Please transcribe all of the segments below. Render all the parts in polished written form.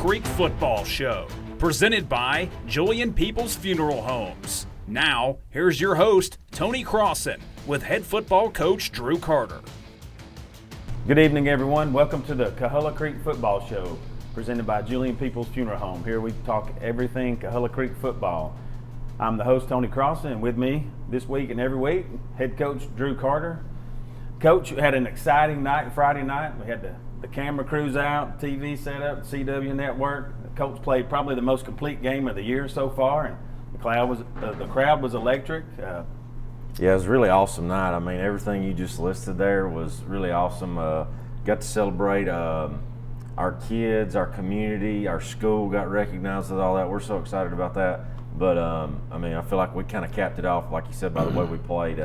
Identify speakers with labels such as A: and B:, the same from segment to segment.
A: Creek Football Show, presented by Julian Peeples Funeral Homes. Now, here's your host, Tony Crossen, with head football coach Drew Carter.
B: Good evening, everyone. Welcome to the Coahulla Creek Football Show, presented by Julian Peeples Funeral Home. Here we talk everything Coahulla Creek football. I'm the host, Tony Crossen, and with me this week and every week, head coach Drew Carter. Coach, we had an exciting night Friday night. We had the camera crews out, TV set up, CW Network. The Colts played probably the most complete game of the year so far, and the crowd was electric.
C: Yeah, it was a really awesome night. I mean, everything you just listed there was really awesome. Got to celebrate our kids, our community, our school got recognized with all that. We're so excited about that. But, I mean, I feel like we kind of capped it off, like you said, by the way we played.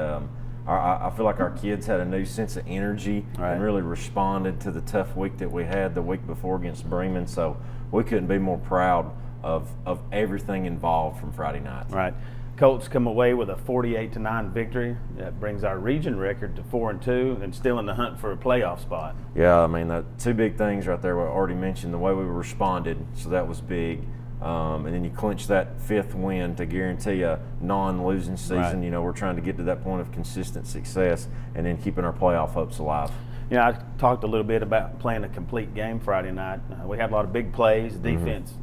C: I feel like our kids had a new sense of energy and really responded to the tough week that we had the week before against Bremen. So we couldn't be more proud of everything involved from Friday night.
B: Right. Colts come away with a 48-9 victory. That brings our region record to 4-2 and still in the hunt for a playoff spot.
C: Yeah, I mean, the two big things right there we already mentioned, the way we responded, so that was big. And then you clinch that fifth win to guarantee a non-losing season.
B: Right.
C: You know, we're trying to get to that point of consistent success and then keeping our playoff hopes alive.
B: You know, I talked a little bit about playing a complete game Friday night. We had a lot of big plays. Defense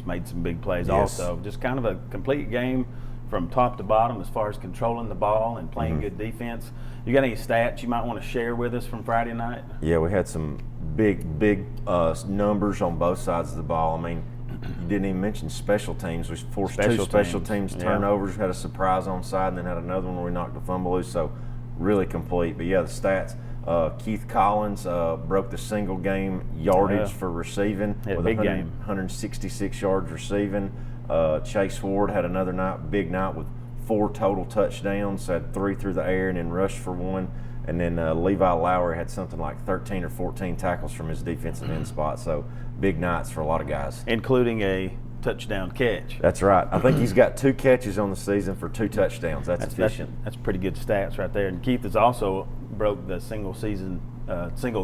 B: made some big plays also. Just kind of a complete game from top to bottom as far as controlling the ball and playing good defense. You got any stats you might want to share with us from Friday night?
C: Yeah, we had some big numbers on both sides of the ball. I mean, you didn't even mention special teams. We forced two special teams turnovers, had a surprise onside, and then had another one where we knocked the fumble loose, so really complete. But, yeah, the stats, Keith Collins broke the single game yardage for receiving with
B: big
C: 166 yards receiving. Chase Ward had another big night with 4 total touchdowns, had 3 through the air and then rushed for 1. And then Levi Lowry had something like 13 or 14 tackles from his defensive end spot. So big nights for a lot of guys.
B: Including a touchdown catch.
C: That's right. I think he's got 2 catches on the season for 2 touchdowns. That's efficient.
B: That's pretty good stats right there. And Keith has also broke the single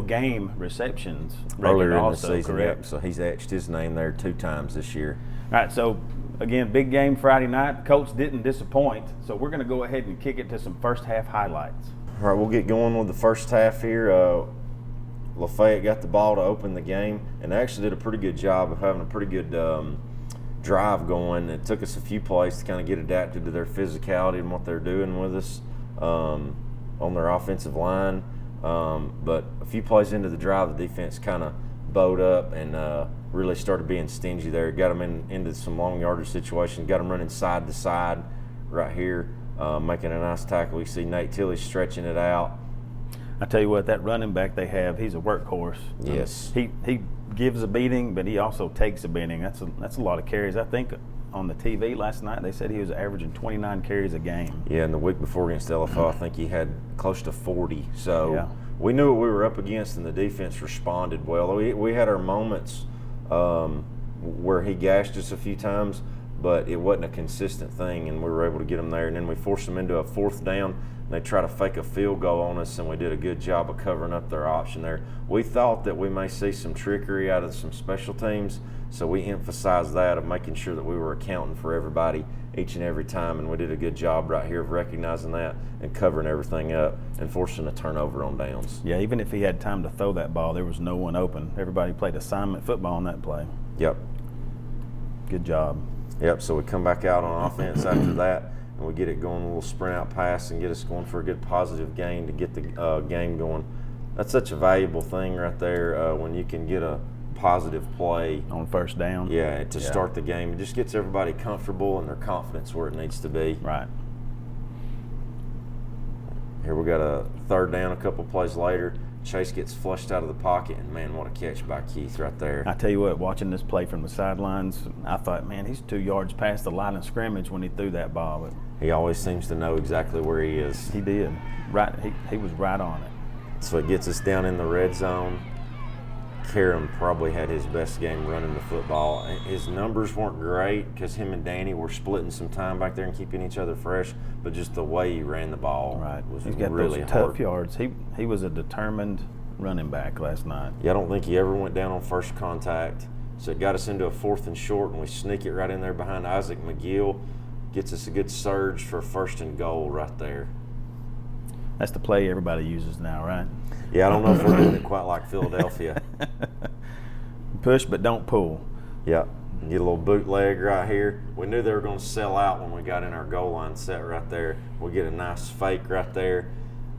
B: game receptions
C: earlier in the season.
B: Correct?
C: Yep. So he's etched his name there 2 times this year.
B: All right, so again, big game Friday night. Colts didn't disappoint, so we're going to go ahead and kick it to some first half highlights.
C: All right, we'll get going with the first half here. LaFayette got the ball to open the game and they actually did a pretty good job of having a pretty good drive going. It took us a few plays to kind of get adapted to their physicality and what they're doing with us on their offensive line. But a few plays into the drive, the defense kind of bowed up and really started being stingy there. Got them into some long yardage situations, got them running side to side right here, making a nice tackle. We see Nate Tilley stretching it out.
B: I tell you what, that running back they have, he's a workhorse.
C: Yes.
B: He gives a beating, but he also takes a beating. That's a lot of carries. I think on the TV last night they said he was averaging 29 carries a game.
C: Yeah, and the week before against LFO, I think he had close to 40. So
B: yeah.
C: We knew what we were up against, and the defense responded well. We had our moments where he gashed us a few times, but it wasn't a consistent thing, and we were able to get him there. And then we forced them into a 4th down. They try to fake a field goal on us, and we did a good job of covering up their option there. We thought that we may see some trickery out of some special teams, so we emphasized that of making sure that we were accounting for everybody each and every time, and we did a good job right here of recognizing that and covering everything up and forcing a turnover on downs.
B: Yeah, even if he had time to throw that ball, there was no one open. Everybody played assignment football on that play.
C: Yep.
B: Good job.
C: Yep, so we come back out on offense after that, and we get it going, a little sprint out pass and get us going for a good positive gain to get the game going. That's such a valuable thing right there when you can get a positive play
B: on first down.
C: Yeah, to start the game. It just gets everybody comfortable and their confidence where it needs to be.
B: Right.
C: Here we got a 3rd down a couple plays later. Chase gets flushed out of the pocket, and man, what a catch by Keith right there.
B: I tell you what, watching this play from the sidelines, I thought, man, he's 2 yards past the line of scrimmage when he threw that ball. But
C: he always seems to know exactly where he is.
B: He did. Right, he was right on it.
C: So it gets us down in the red zone. Karam probably had his best game running the football. His numbers weren't great because him and Danny were splitting some time back there and keeping each other fresh, but just the way he ran the ball was
B: He's got
C: really
B: those
C: hard.
B: tough yards. He was a determined running back last night.
C: Yeah, I don't think he ever went down on first contact. So it got us into a 4th and short, and we sneak it right in there behind Isaac McGill. Gets us a good surge for 1st and goal right there.
B: That's the play everybody uses now, right?
C: Yeah, I don't know if we're doing it quite like Philadelphia.
B: Push but don't pull.
C: Yeah, get a little bootleg right here. We knew they were going to sell out when we got in our goal line set right there. We get a nice fake right there.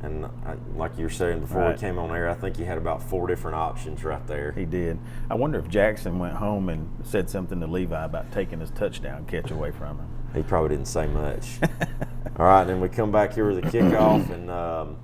C: And like you were saying before we came on air, I think he had about 4 different options right there.
B: He did. I wonder if Jackson went home and said something to Levi about taking his touchdown catch away from him.
C: He probably didn't say much. All right, then we come back here with a kickoff and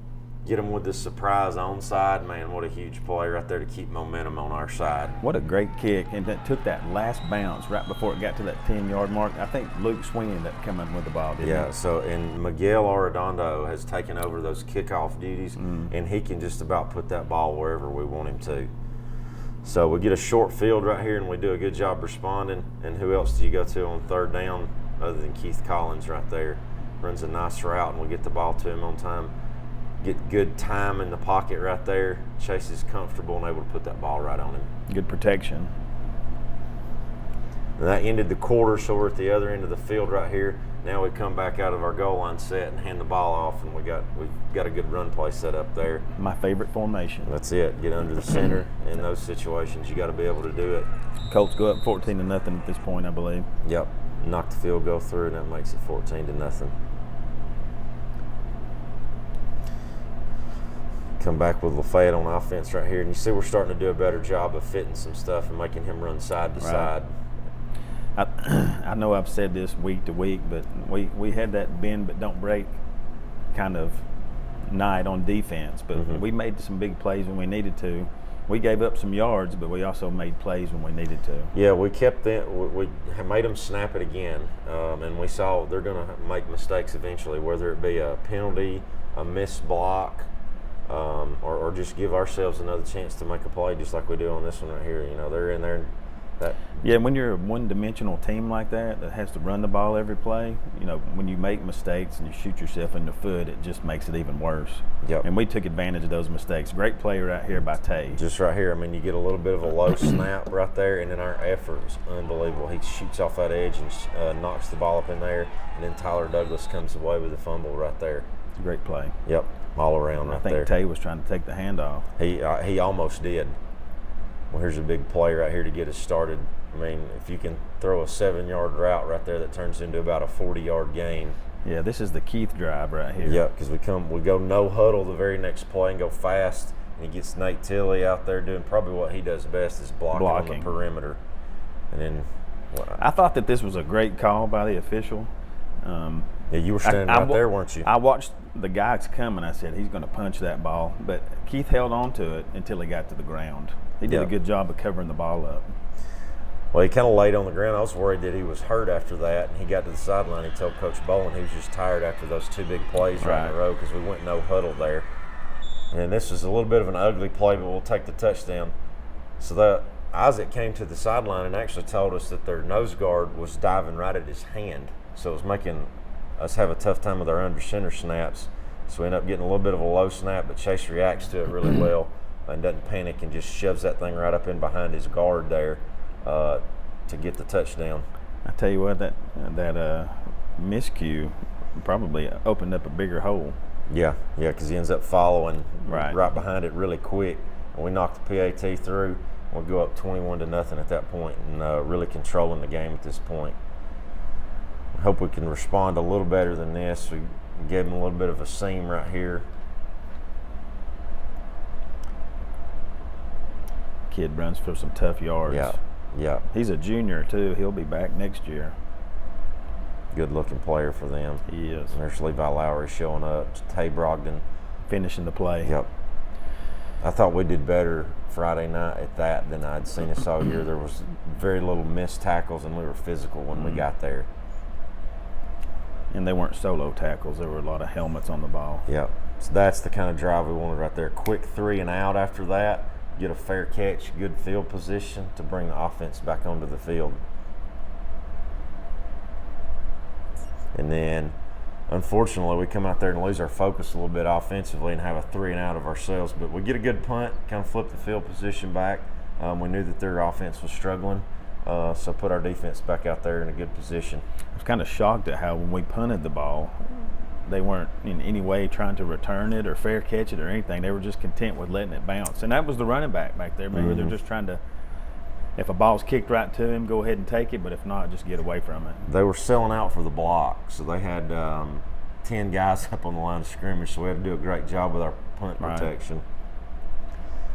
C: get them with the surprise onside. Man, what a huge play right there to keep momentum on our side.
B: What a great kick. And that took that last bounce right before it got to that 10-yard mark. I think Luke Sweeney ended up coming with the ball, didn't he?
C: Yeah, so and Miguel Arredondo has taken over those kickoff duties, and he can just about put that ball wherever we want him to. So we get a short field right here, and we do a good job responding. And who else do you go to on 3rd down other than Keith Collins right there? Runs a nice route, and we get the ball to him on time. Get good time in the pocket right there. Chase is comfortable and able to put that ball right on him.
B: Good protection.
C: And that ended the quarter, so we're at the other end of the field right here. Now we come back out of our goal line set and hand the ball off, and we've got a good run play set up there.
B: My favorite formation.
C: That's it. Get under the center in those situations. You got to be able to do it.
B: Colts go up 14-0 at this point, I believe.
C: Yep. Knock the field goal through, and that makes it 14-0. Come back with LaFayette on offense right here, and you see we're starting to do a better job of fitting some stuff and making him run side to side.
B: I know I've said this week to week, but we had that bend but don't break kind of night on defense, but we made some big plays when we needed to. We gave up some yards, but we also made plays when we needed to.
C: Yeah, we kept them. We made them snap it again, and we saw they're going to make mistakes eventually, whether it be a penalty, a missed block, or just give ourselves another chance to make a play, just like we do on this one right here. You know, they're in there.
B: Yeah, when you're a one-dimensional team like that has to run the ball every play, you know, when you make mistakes and you shoot yourself in the foot, it just makes it even worse.
C: Yep.
B: And we took advantage of those mistakes. Great play right here by Tay.
C: Just right here. I mean, you get a little bit of a low snap right there, and then our effort is unbelievable. He shoots off that edge and knocks the ball up in there, and then Tyler Douglas comes away with a fumble right there.
B: Great play.
C: Yep, all around right there.
B: I think Tay was trying to take the handoff.
C: He almost did. Well, here's a big play right here to get us started. I mean, if you can throw a 7-yard route right there that turns into about a 40-yard gain.
B: Yeah, this is the Keith drive right here.
C: Yeah, because we go no huddle the very next play and go fast, and he gets Nate Tilley out there doing probably what he does best is blocking. On the perimeter. And then
B: I thought that this was a great call by the official.
C: Yeah, you were standing right there, weren't you?
B: I watched the guys come, and I said, he's going to punch that ball. But Keith held on to it until he got to the ground. He did a good job of covering the ball up.
C: Well, he kind of laid on the ground. I was worried that he was hurt after that. And he got to the sideline. He told Coach Bowen he was just tired after those 2 big plays right in a row because we went no huddle there. And this is a little bit of an ugly play, but we'll take the touchdown. So that Isaac came to the sideline and actually told us that their nose guard was diving right at his hand. So it was making us have a tough time with our under center snaps. So we end up getting a little bit of a low snap, but Chase reacts to it really well and doesn't panic and just shoves that thing right up in behind his guard there to get the touchdown.
B: I tell you what, that miscue probably opened up a bigger hole.
C: Yeah, because he ends up following right behind it really quick. And we knock the PAT through. We'll go up 21-0 at that point and really controlling the game at this point. I hope we can respond a little better than this. We gave him a little bit of a seam right here.
B: Kid runs for some tough yards.
C: Yeah.
B: He's a junior, too. He'll be back next year.
C: Good-looking player for them.
B: He is.
C: And there's Levi Lowry showing up. Tay Brogdon.
B: Finishing the play.
C: Yep. I thought we did better Friday night at that than I'd seen us all year. There was very little missed tackles, and we were physical when we got there.
B: And they weren't solo tackles. There were a lot of helmets on the ball.
C: Yep. So that's the kind of drive we wanted right there. Quick 3 and out after that. Get a fair catch, good field position to bring the offense back onto the field. And then, unfortunately, we come out there and lose our focus a little bit offensively and have a 3 and out of ourselves. But we get a good punt, kind of flip the field position back, We knew that their offense was struggling, so put our defense back out there in a good position.
B: I was kind of shocked at how when we punted the ball, they weren't in any way trying to return it or fair catch it or anything. They were just content with letting it bounce. And that was the running back back there. Maybe they're just trying to, if a ball's kicked right to him, go ahead and take it, but if not, just get away from it.
C: They were selling out for the block, so they had 10 guys up on the line of scrimmage, so we had to do a great job with our punt protection.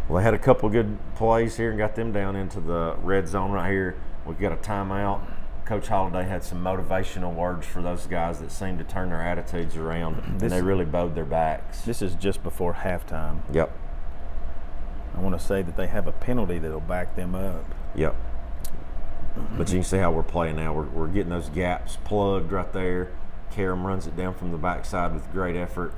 C: Well, they had a couple of good plays here and got them down into the red zone right here. We got a timeout. Coach Holliday had some motivational words for those guys that seemed to turn their attitudes around, and they really bowed their backs.
B: This is just before halftime.
C: Yep.
B: I want to say that they have a penalty that will back them up.
C: Yep. But you can see how we're playing now. We're getting those gaps plugged right there. Karam runs it down from the backside with great effort.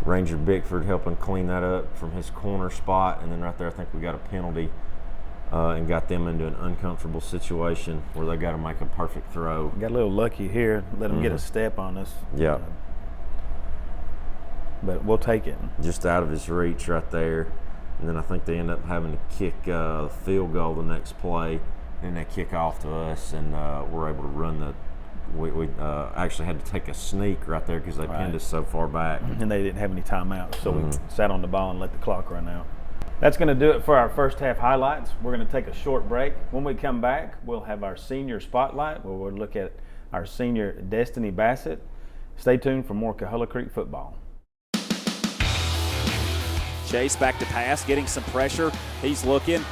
C: Ranger Bickford helping clean that up from his corner spot, and then right there I think we got a penalty and got them into an uncomfortable situation where they got to make a perfect throw.
B: Got a little lucky here, let them get a step on us.
C: Yeah.
B: But we'll take it.
C: Just out of his reach right there. And then I think they end up having to kick a field goal the next play. And they kick off to us, and we're able to run the – we actually had to take a sneak right there because they pinned us so far back.
B: And they didn't have any timeouts, so we sat on the ball and let the clock run out. That's going to do it for our first half highlights. We're going to take a short break. When we come back, we'll have our senior spotlight where we'll look at our senior Destiny Bassett. Stay tuned for more Coahulla Creek football.
A: Chase back to pass, getting some pressure. He's looking.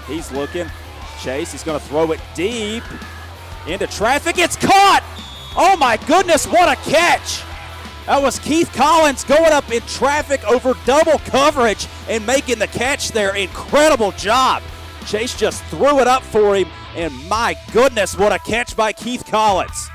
A: Chase, he's going to throw it deep into traffic. It's caught! Oh my goodness, what a catch! That was Keith Collins going up in traffic over double coverage and making the catch there. Incredible job. Chase just threw it up for him, and my goodness, what a catch by Keith Collins.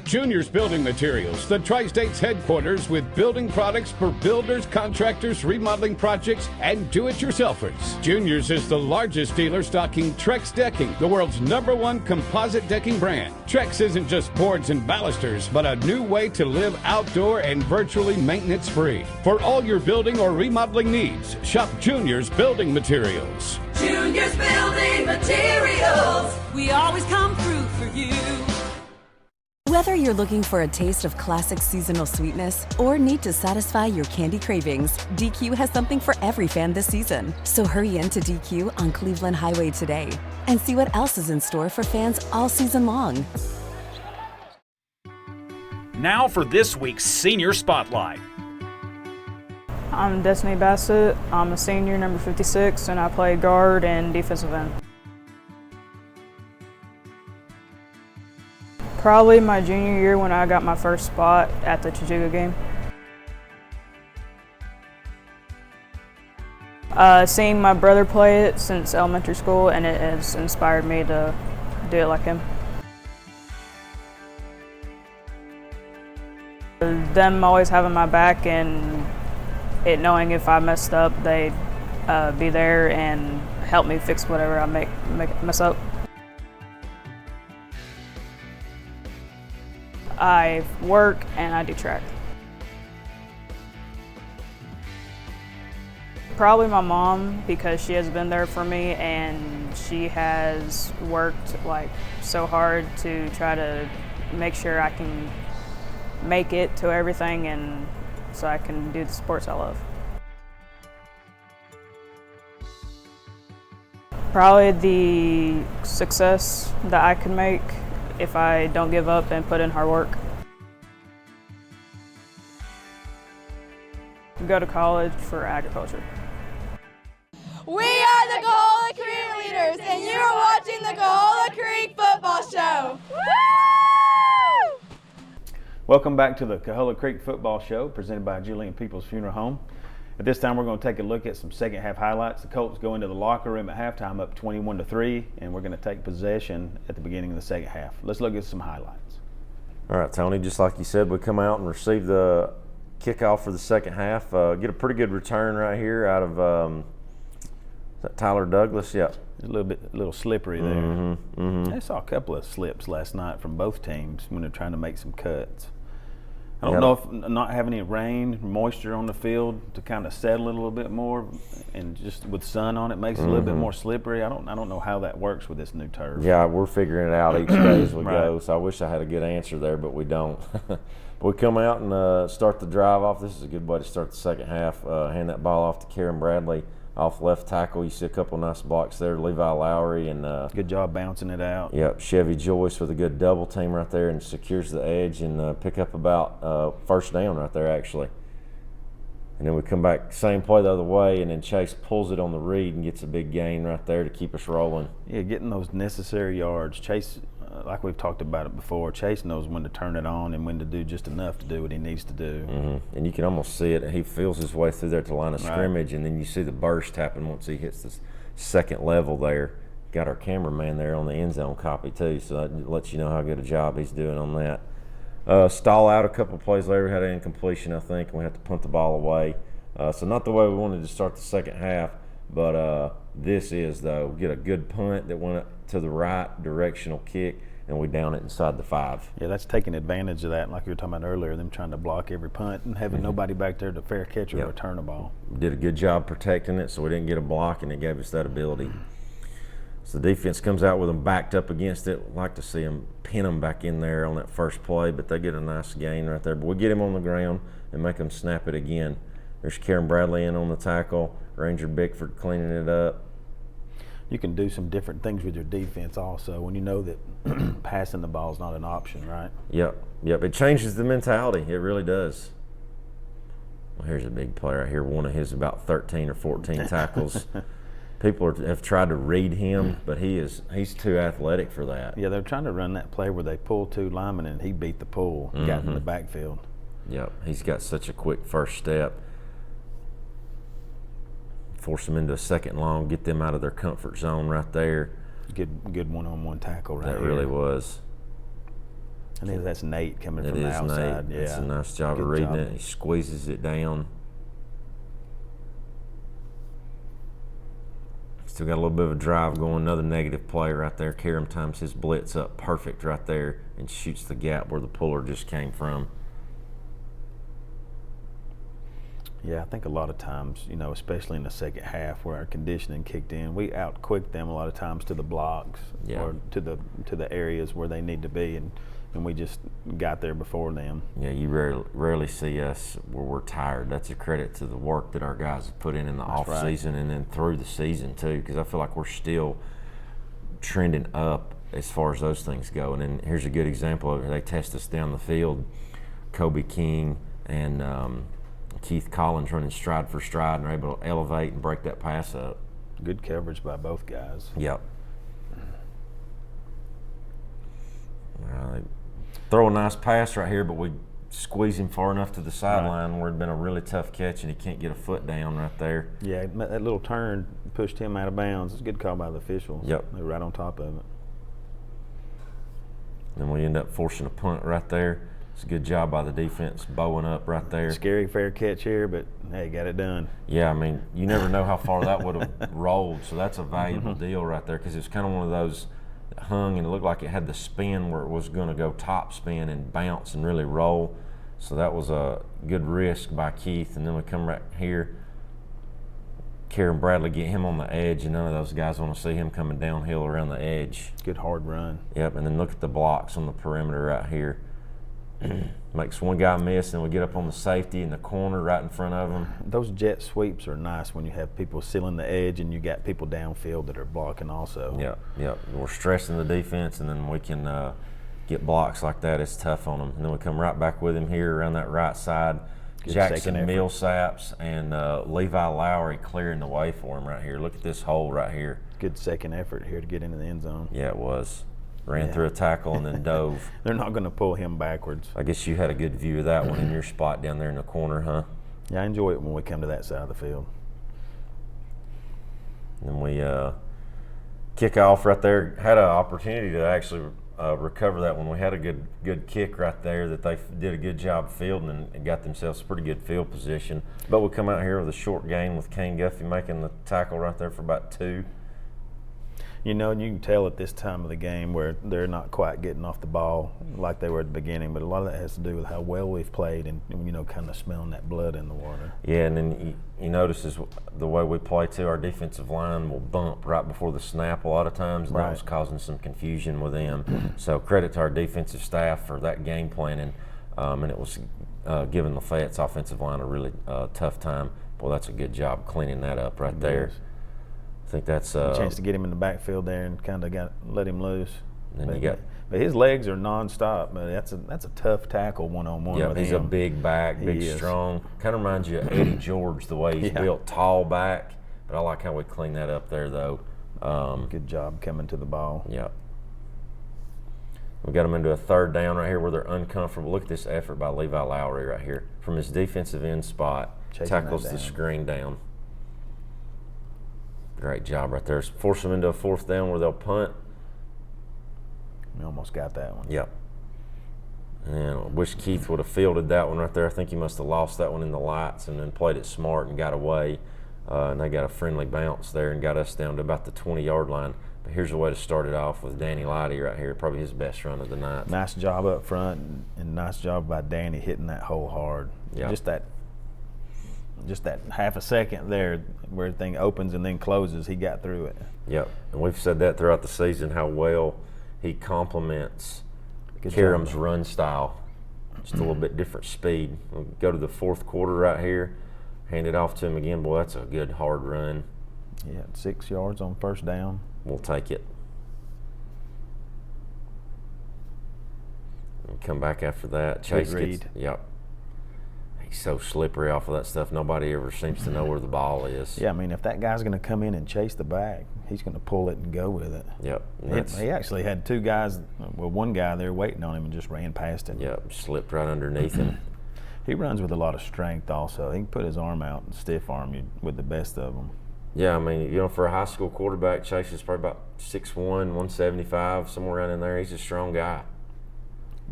D: Junior's Building Materials, the Tri-State's headquarters with building products for builders, contractors, remodeling projects, and do-it-yourselfers. Junior's is the largest dealer stocking Trex Decking, the world's #1 composite decking brand. Trex isn't just boards and balusters, but a new way to live outdoor and virtually maintenance-free. For all your building or remodeling needs, shop Junior's Building Materials.
E: Junior's Building Materials, we always come through for you.
F: Whether you're looking for a taste of classic seasonal sweetness or need to satisfy your candy cravings, DQ has something for every fan this season. So hurry into DQ on Cleveland Highway today and see what else is in store for fans all season long.
A: Now for this week's Senior Spotlight.
G: I'm Destiny Bassett. I'm a senior, number 56, and I play guard and defensive end. Probably my junior year when I got my first spot at the Chajuga game. Seeing my brother play it since elementary school, and it has inspired me to do it like him. Them always having my back and it knowing if I messed up, they'd be there and help me fix whatever I mess up. I work and I do track. Probably my mom, because she has been there for me and she has worked like so hard to try to make sure I can make it to everything and so I can do the sports I love. Probably the success that I can make if I don't give up and put in hard work. Go to college for agriculture.
E: We are the Coahulla Creek Leaders, and you are watching the Coahulla Creek Football Show. Woo!
B: Welcome back to the Coahulla Creek Football Show, presented by Julian Peeples Funeral Home. At this time, we're going to take a look at some second half highlights. The Colts go into the locker room at halftime up 21-3, and we're going to take possession at the beginning of the second half. Let's look at some highlights.
C: All right, Tony, just like you said, we come out and receive the kickoff for the second half. Get a pretty good return right here out of is that Tyler Douglas? Yep.
B: A little slippery there. I saw a couple of slips last night from both teams when they're trying to make some cuts. I don't know if not having any rain, moisture on the field to kind of settle it a little bit more, and just with sun on it makes it a little bit more slippery. I don't know how that works with this new turf.
C: Yeah, we're figuring it out each day as we go. So I wish I had a good answer there, but we don't. But we come out and start the drive off. This is a good way to start the second half. Hand that ball off to Karen Bradley off left tackle. You see a couple nice blocks there. Levi Lowry and
B: good job bouncing it out.
C: Yep, Chevy Joyce with a good double team right there and secures the edge and pick up about first down right there actually. And then we come back, same play the other way, and then Chase pulls it on the read and gets a big gain right there to keep us rolling.
B: Yeah, getting those necessary yards. Chase, like we've talked about it before, Chase knows when to turn it on and when to do just enough to do what he needs to do.
C: And you can almost see it. He feels his way through there to the line of scrimmage, and then you see the burst happen once he hits the second level there. Got our cameraman there on the end zone copy too, so that lets you know how good a job he's doing on that. Stall out a couple plays later, had an incompletion, I think, and we had to punt the ball away. So not the way we wanted to start the second half, but this is, though. Get a good punt that went to the right, directional kick, and we down it inside the 5.
B: Yeah, that's taking advantage of that, like you were talking about earlier, them trying to block every punt and having nobody back there to fair catch or return a ball.
C: Did a good job protecting it, so we didn't get a block, and it gave us that ability. So the defense comes out with them backed up against it. Like to see them pin them back in there on that first play, but they get a nice gain right there. But we get him on the ground and make them snap it again. There's Karen Bradley in on the tackle. Ranger Bickford cleaning it up.
B: You can do some different things with your defense also when you know that passing the ball is not an option, right?
C: Yep. It changes the mentality. It really does. Well, here's a big play right here. One of his about 13 or 14 tackles. People have tried to read him, but he's too athletic for that.
B: Yeah, they're trying to run that play where they pull 2 linemen and he beat the pull, got in the backfield.
C: Yep, he's got such a quick first step. Force them into a second long, get them out of their comfort zone right there.
B: Good one-on-one tackle right
C: there. That
B: here.
C: really was.
B: I think that's Nate coming from the outside.
C: Nate. It's a nice job of reading it. He squeezes it down. Still got a little bit of a drive going. Another negative play right there. Karam times his blitz up perfect right there and shoots the gap where the puller just came from.
B: Yeah, I think a lot of times, especially in the second half where our conditioning kicked in, we out-quicked them a lot of times to the blocks or to the areas where they need to be, and we just got there before them.
C: Yeah, you rarely see us where we're tired. That's a credit to the work that our guys have put in the off season and then through the season too, because I feel like we're still trending up as far as those things go. And then here's a good example of it. They test us down the field. Kobe King and Keith Collins running stride for stride and are able to elevate and break that pass up.
B: Good coverage by both guys.
C: Yep. They throw a nice pass right here, but we squeeze him far enough to the sideline where it'd been a really tough catch and he can't get a foot down right there.
B: Yeah, that little turn pushed him out of bounds. It's a good call by the officials.
C: Yep.
B: They were right on top of it.
C: Then we end up forcing a punt right there. It's a good job by the defense, bowing up right there.
B: Scary fair catch here, but hey, got it done.
C: Yeah, I mean, you never know how far that would have rolled, so that's a valuable deal right there because it's kind of one of those that hung and it looked like it had the spin where it was going to go top spin and bounce and really roll. So that was a good risk by Keith. And then we come right here. Karen Bradley get him on the edge, and none of those guys want to see him coming downhill around the edge.
B: Good hard run.
C: Yep, and then look at the blocks on the perimeter right here. Makes one guy miss, and we get up on the safety in the corner right in front of him.
B: Those jet sweeps are nice when you have people sealing the edge and you got people downfield that are blocking also.
C: Yep. We're stressing the defense, and then we can get blocks like that. It's tough on them. And then we come right back with him here around that right side.
B: Good
C: Jackson Millsaps and Levi Lowry clearing the way for him right here. Look at this hole right here.
B: Good second effort here to get into the end zone.
C: Yeah, it was. Ran through a tackle and then dove.
B: They're not going to pull him backwards.
C: I guess you had a good view of that one in your spot down there in the corner, huh?
B: Yeah, I enjoy it when we come to that side of the field.
C: And we kick off right there. Had an opportunity to actually recover that one. We had a good kick right there that they did a good job fielding and got themselves a pretty good field position. But we come out here with a short gain with Kane Guffey making the tackle right there for about 2.
B: You know, and you can tell at this time of the game where they're not quite getting off the ball like they were at the beginning, but a lot of that has to do with how well we've played and, you know, kind of smelling that blood in the water.
C: Yeah, and then you notice is the way we play too, our defensive line will bump right before the snap a lot of times, and that was causing some confusion with them. So credit to our defensive staff for that game planning, and it was giving Lafayette's offensive line a really tough time. Boy, that's a good job cleaning that up right there. I think that's
B: a chance to get him in the backfield there and kind of let him loose. But his legs are nonstop. But that's a tough tackle one-on-one.
C: Yeah,
B: with
C: he's
B: him.
C: a big back, big strong. Kind of reminds you of Eddie George the way he's built, tall back. But I like how we clean that up there though.
B: Good job coming to the ball.
C: Yeah. We got them into a third down right here where they're uncomfortable. Look at this effort by Levi Lowry right here from his defensive end spot. Tackles the screen down. Great job right there. Force them into a fourth down where they'll punt.
B: We almost got that one.
C: Yep. And I wish Keith would have fielded that one right there. I think he must have lost that one in the lights and then played it smart and got away. And they got a friendly bounce there and got us down to about the 20-yard line. But here's a way to start it off with Danny Lighty right here. Probably his best run of the night.
B: Nice job up front and nice job by Danny hitting that hole hard.
C: Yep.
B: Just that half a second there where everything opens and then closes, he got through it.
C: Yep, and we've said that throughout the season, how well he complements Karam's run style. Just a little bit different speed. We'll go to the fourth quarter right here, hand it off to him again. Boy, that's a good hard run.
B: Yeah, 6 yards on first down.
C: We'll take it. And come back after that. Chase gets, yep. He's so slippery off of that stuff. Nobody ever seems to know where the ball is.
B: Yeah, I mean, if that guy's going to come in and chase the bag, he's going to pull it and go with it.
C: Yep.
B: He actually had two guys, one guy there waiting on him and just ran past him.
C: Yep, slipped right underneath him.
B: He runs with a lot of strength also. He can put his arm out and stiff arm you with the best of them.
C: Yeah, I mean, you know, for a high school quarterback, Chase is probably about 6'1", 175, somewhere around in there. He's a strong guy.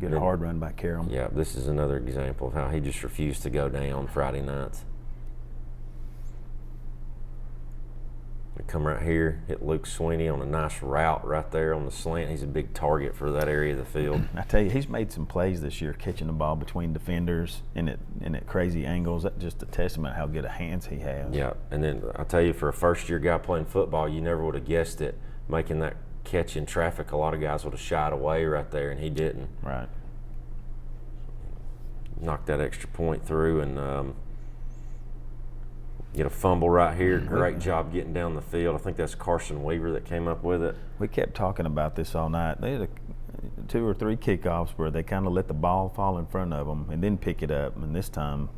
B: Good hard run by Karam.
C: Yeah, this is another example of how he just refused to go down Friday nights. We come right here, hit Luke Sweeney on a nice route right there on the slant. He's a big target for that area of the field.
B: I tell you, he's made some plays this year, catching the ball between defenders and at crazy angles. That's just a testament how good a hands he has.
C: Yeah, and then I tell you, for a first-year guy playing football, you never would have guessed it, making that catch in traffic. A lot of guys would have shied away right there, and he didn't.
B: Right.
C: Knocked that extra point through and get a fumble right here. Great job getting down the field. I think that's Carson Weaver that came up with it.
B: We kept talking about this all night. They had 2 or 3 kickoffs where they kind of let the ball fall in front of them and then pick it up, and this time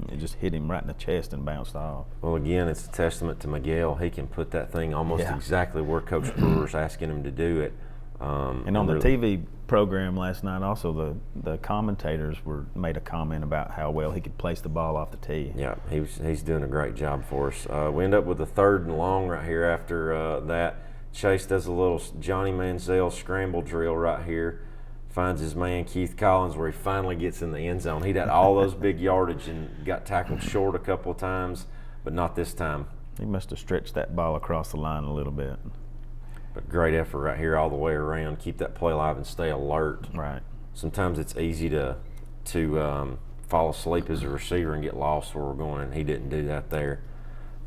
B: it just hit him right in the chest and bounced off.
C: Well, again, it's a testament to Miguel. He can put that thing almost exactly where Coach Brewer's asking him to do it.
B: And on the TV program last night, also the commentators made a comment about how well he could place the ball off the tee.
C: Yeah, he's doing a great job for us. We end up with a 3rd and long right here after that. Chase does a little Johnny Manziel scramble drill right here. Finds his man Keith Collins where he finally gets in the end zone. He'd had all those big yardage and got tackled short a couple of times, but not this time.
B: He must have stretched that ball across the line a little bit.
C: But great effort right here all the way around. Keep that play alive and stay alert.
B: Right.
C: Sometimes it's easy to fall asleep as a receiver and get lost where we're going, and he didn't do that there.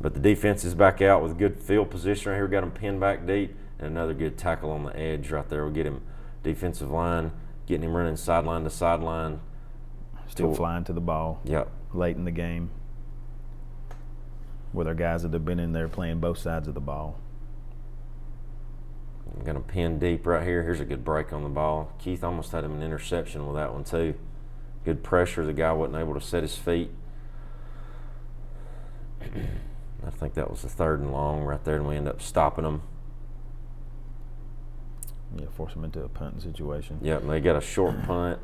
C: But the defense is back out with good field position right here. We got him pinned back deep, and another good tackle on the edge right there. We'll get him defensive line, getting him running sideline to sideline.
B: Still flying to the ball.
C: Yep.
B: Late in the game. With our guys that have been in there playing both sides of the ball.
C: I'm going to pin deep right here. Here's a good break on the ball. Keith almost had him an interception with that one too. Good pressure. The guy wasn't able to set his feet. I think that was the 3rd and long right there, and we end up stopping them.
B: Yeah, force them into a punting situation.
C: Yeah, and they got a short punt,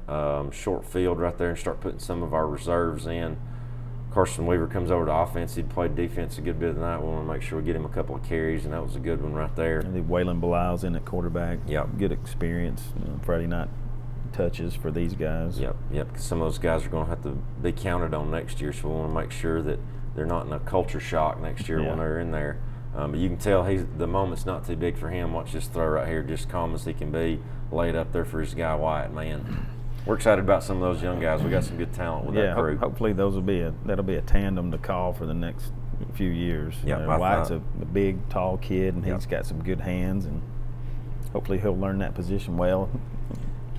C: short field right there, and start putting some of our reserves in. Carson Weaver comes over to offense. He'd played defense a good bit of the night. We want to make sure we get him a couple of carries, and that was a good one right there.
B: And Waylon Bilal's in at quarterback.
C: Yep.
B: Good experience. Friday night touches for these guys.
C: Yep, because some of those guys are going to have to be counted on next year, so we want to make sure that they're not in a culture shock next year when they're in there. But you can tell the moment's not too big for him. Watch this throw right here, just calm as he can be, laid up there for his guy Wyatt. Man, we're excited about some of those young guys. We got some good talent with that crew.
B: Hopefully that'll be a tandem to call for the next few years.
C: Yeah,
B: Wyatt's a big, tall kid, and he's got some good hands, and hopefully he'll learn that position well.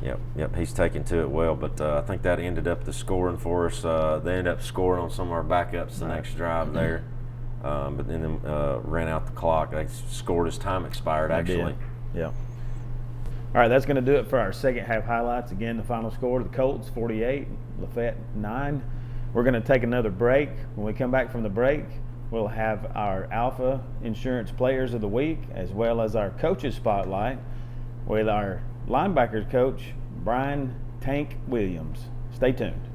C: Yep, he's taken to it well, but I think that ended up the scoring for us. They ended up scoring on some of our backups the next drive there, but then ran out the clock. They scored as time expired, actually.
B: Yeah. All right, that's going to do it for our second half highlights. Again, the final score, the Colts 48, Lafayette 9. We're going to take another break. When we come back from the break, we'll have our Alpha Insurance Players of the Week, as well as our Coaches Spotlight with our linebackers coach, Brian Tank Williams. Stay tuned.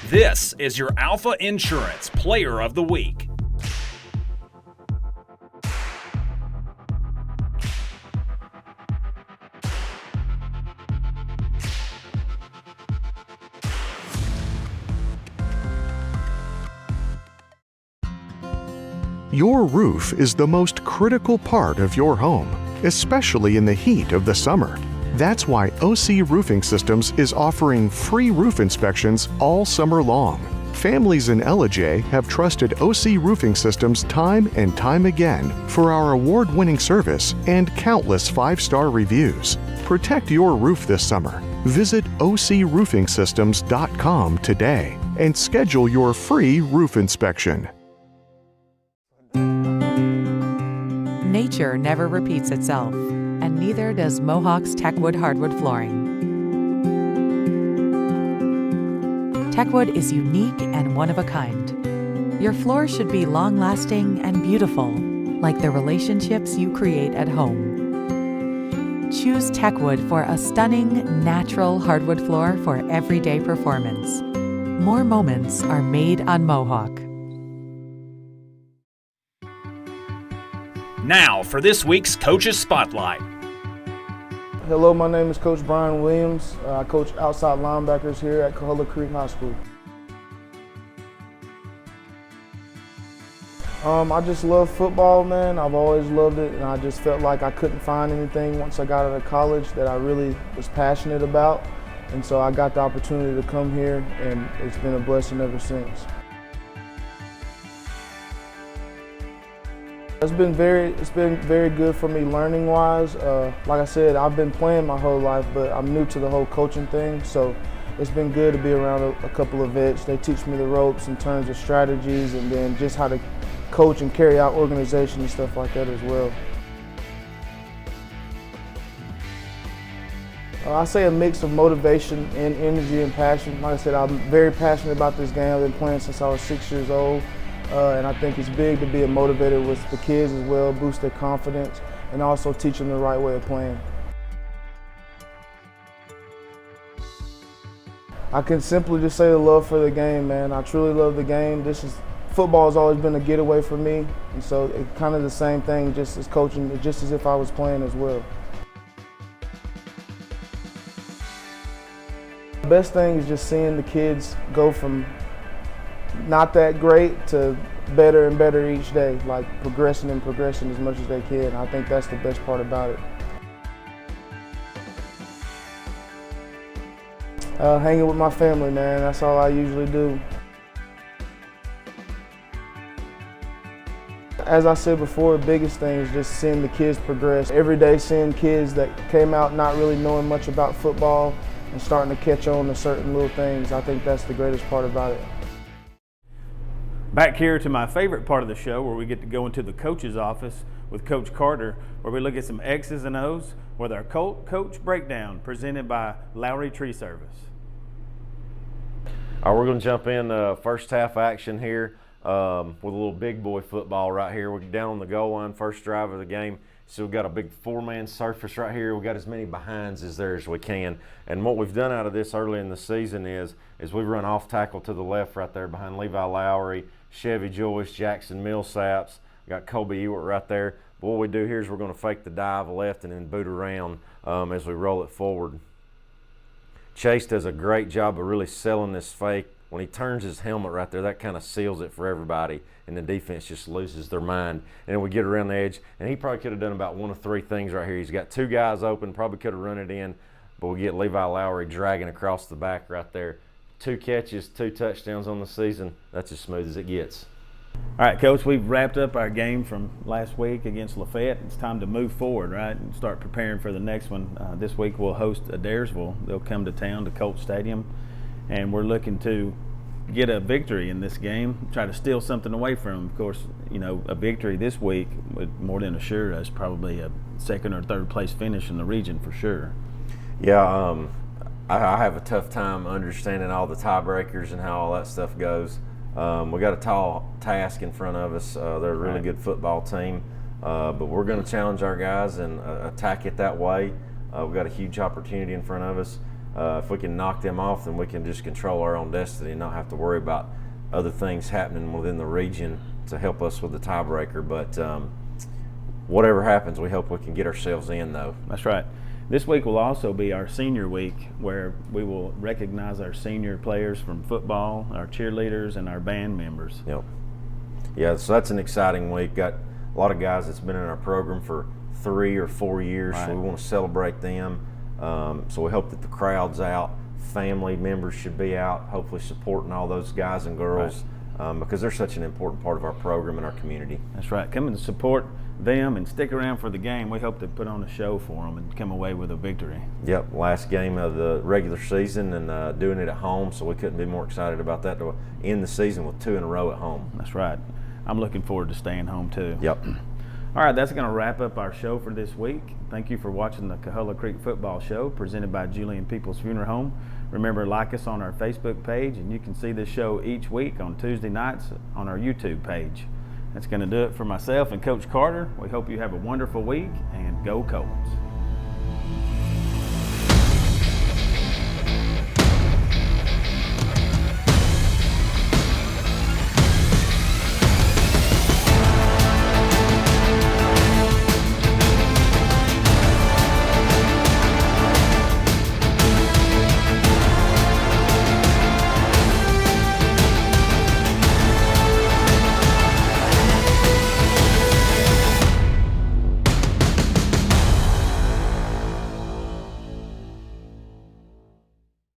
H: This is your Alpha Insurance Player of the Week.
I: Your roof is the most critical part of your home, especially in the heat of the summer. That's why OC Roofing Systems is offering free roof inspections all summer long. Families in Ellijay have trusted OC Roofing Systems time and time again for our award-winning service and countless 5-star reviews. Protect your roof this summer. Visit ocroofingsystems.com today and schedule your free roof inspection.
J: Nature never repeats itself, and neither does Mohawk's Techwood hardwood flooring. Techwood is unique and one of a kind. Your floor should be long-lasting and beautiful, like the relationships you create at home. Choose Techwood for a stunning, natural hardwood floor for everyday performance. More moments are made on Mohawk.
H: Now for this week's Coaches Spotlight.
K: Hello, my name is Coach Brian Williams. I coach outside linebackers here at Coahulla Creek High School. I just love football, man. I've always loved it, and I just felt like I couldn't find anything once I got out of college that I really was passionate about. And so I got the opportunity to come here, and it's been a blessing ever since. It's been very good for me learning-wise. Like I said, I've been playing my whole life, but I'm new to the whole coaching thing. So it's been good to be around a couple of vets. They teach me the ropes in terms of strategies and then just how to coach and carry out organization and stuff like that as well. I say a mix of motivation and energy and passion. Like I said, I'm very passionate about this game. I've been playing since I was 6 years old. And I think it's big to be a motivator with the kids as well, boost their confidence, and also teach them the right way of playing. I can simply just say the love for the game, man. I truly love the game. Football has always been a getaway for me, and so it's kind of the same thing, just as coaching, just as if I was playing as well. The best thing is just seeing the kids go from not that great to better and better each day, like progressing as much as they can. I think that's the best part about it. Hanging with my family, man, that's all I usually do. As I said before, the biggest thing is just seeing the kids progress. Every day seeing kids that came out not really knowing much about football and starting to catch on to certain little things. I think that's the greatest part about it.
B: Back here to my favorite part of the show, where we get to go into the coach's office with Coach Carter, where we look at some X's and O's with our Coach Breakdown presented by Lowry Tree Service.
C: All right, we're going to jump in first half action here with a little big boy football right here. We're down on the goal line, first drive of the game. So we've got a big 4-man surface right here. We've got as many behinds as there as we can. And what we've done out of this early in the season is we run off tackle to the left right there behind Levi Lowry, Chevy Joyce, Jackson Millsaps. We got Colby Ewart right there. But what we do here is we're going to fake the dive left and then boot around as we roll it forward. Chase does a great job of really selling this fake when he turns his helmet right there, that kind of seals it for everybody, and the defense just loses their mind. And then we get around the edge, and he probably could have done about one of three things right here. He's got two guys open, probably could have run it in, but we get Levi Lowry dragging across the back right there. 2 catches, 2 touchdowns on the season. That's as smooth as it gets.
B: All right, Coach, we've wrapped up our game from last week against LaFayette. It's time to move forward, right, and start preparing for the next one. This week we'll host Adairsville. They'll come to town to Colts Stadium, and we're looking to get a victory in this game, try to steal something away from them. Of course, you know, a victory this week would more than assure us probably a 2nd or 3rd place finish in the region for sure.
C: Yeah, I have a tough time understanding all the tiebreakers and how all that stuff goes. We got a tall task in front of us. They're a really good football team, but we're going to challenge our guys and attack it that way. We've got a huge opportunity in front of us. If we can knock them off, then we can just control our own destiny and not have to worry about other things happening within the region to help us with the tiebreaker. But whatever happens, we hope we can get ourselves in, though.
B: That's right. This week will also be our senior week, where we will recognize our senior players from football, our cheerleaders, and our band members.
C: Yep. Yeah, so that's an exciting week. Got a lot of guys that's been in our program for 3 or 4 years, so we want to celebrate them. So we hope that the crowd's out. Family members should be out, hopefully supporting all those guys and girls, because they're such an important part of our program and our community.
B: That's right. Come and support them and stick around for the game. We hope to put on a show for them and come away with a victory.
C: Yep, last game of the regular season and doing it at home, so we couldn't be more excited about that, to end the season with 2 in a row at home.
B: That's right. I'm looking forward to staying home too.
C: Yep.
B: All right, that's going to wrap up our show for this week. Thank you for watching the Coahulla Creek Football Show presented by Julian Peeples Funeral Home. Remember, like us on our Facebook page, and you can see this show each week on Tuesday nights on our YouTube page. That's going to do it for myself and Coach Carter. We hope you have a wonderful week, and go Colts.